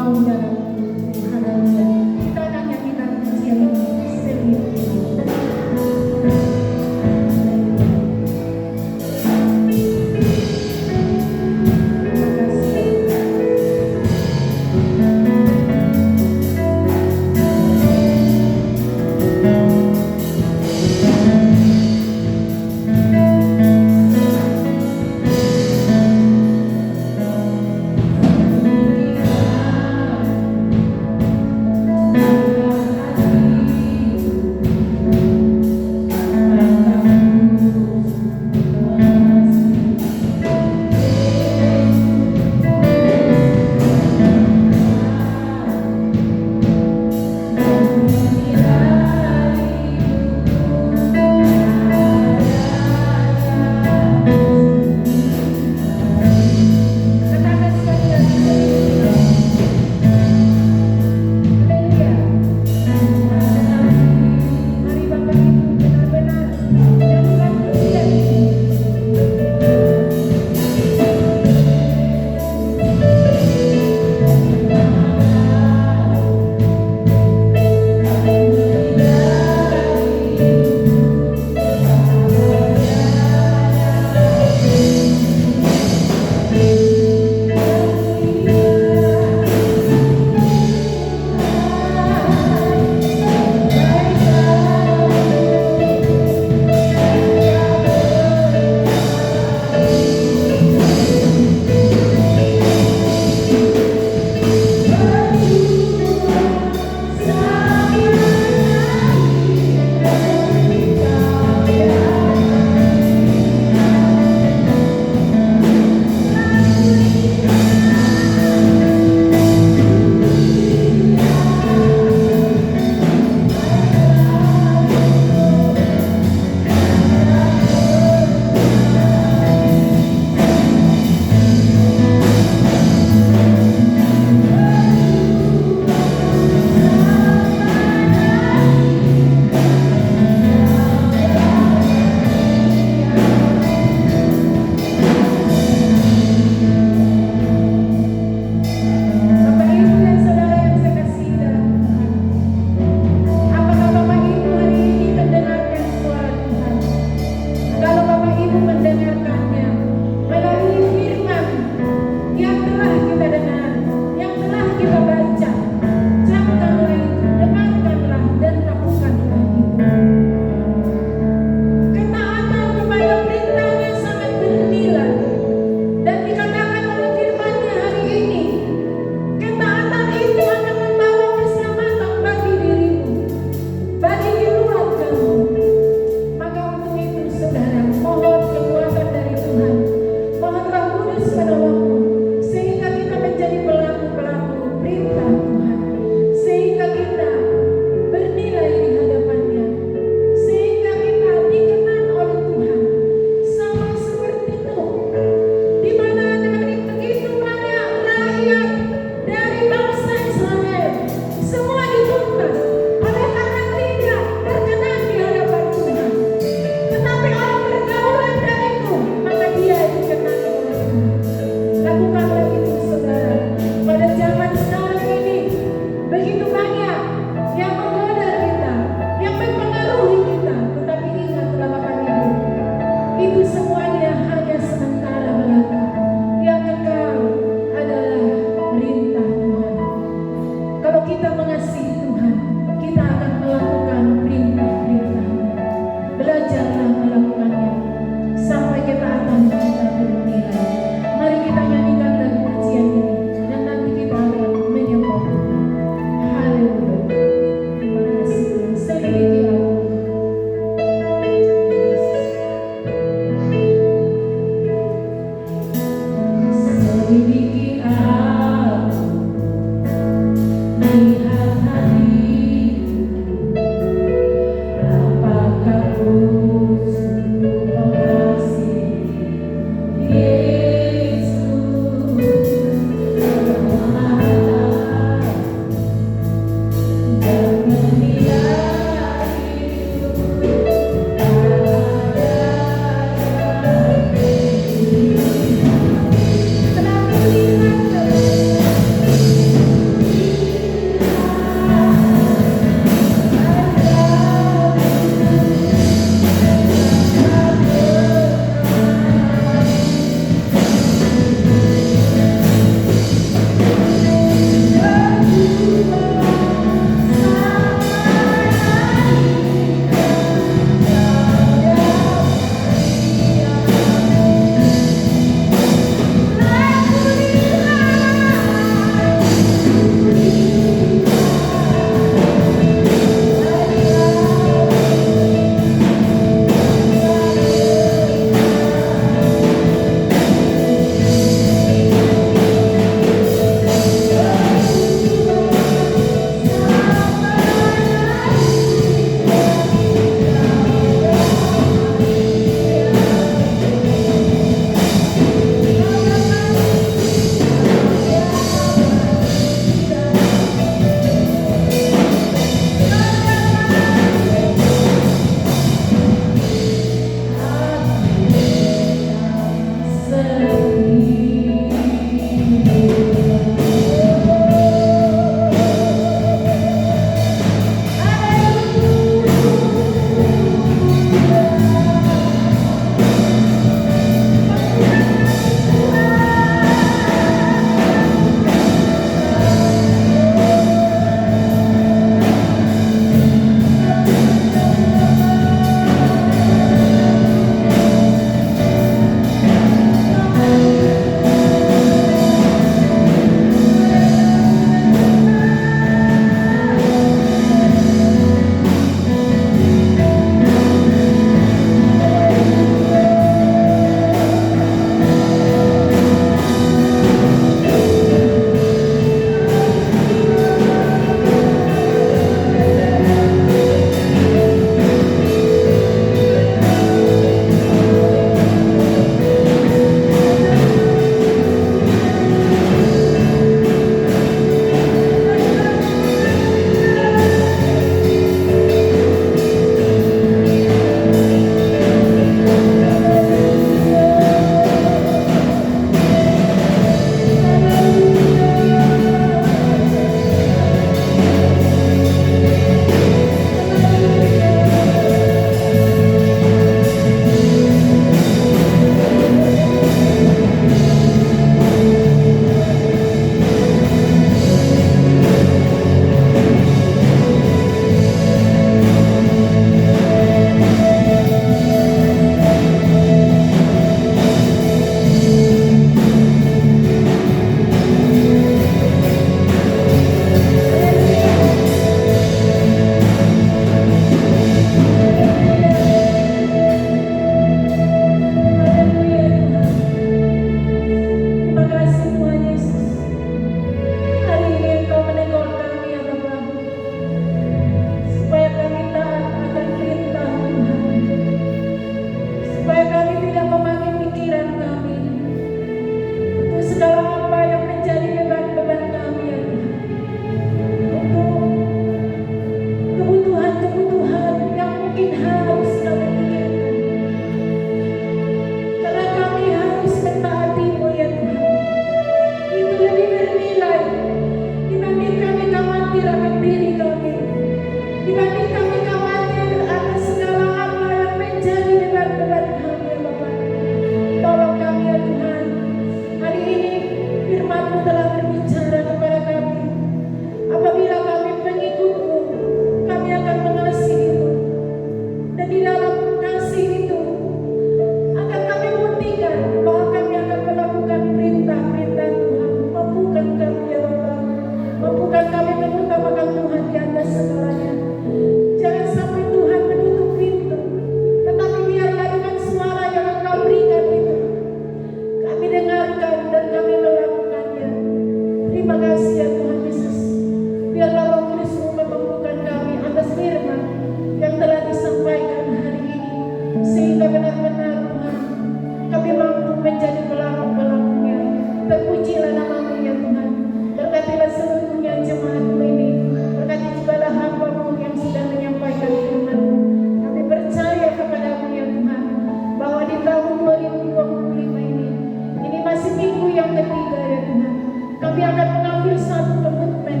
kami akan mengambil satu komitmen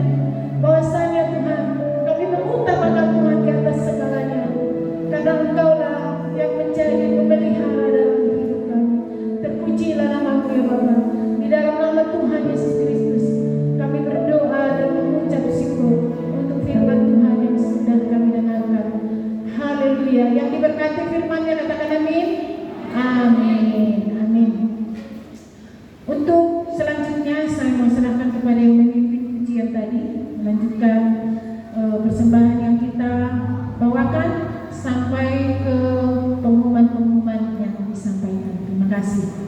bahwasanya Tuhan, kami mengutamakan Tuhan di atas segalanya, karena Engkaulah yang menjadi pemelihara dalam hidup kami. Terpujilah nama-Mu ya Bapa. Di dalam nama Tuhan Yesus Kristus kami berdoa dan mengucap syukur untuk firman Tuhan yang sudah kami dengarkan. Haleluya. Yang diberkati firman-Nya katakan amin. Amin. Amin. Untuk selanjutnya saya mau serahkan kepada yang memimpin pujian tadi, melanjutkan persembahan yang kita bawakan sampai ke pengumuman-pengumuman yang disampaikan. Terima kasih.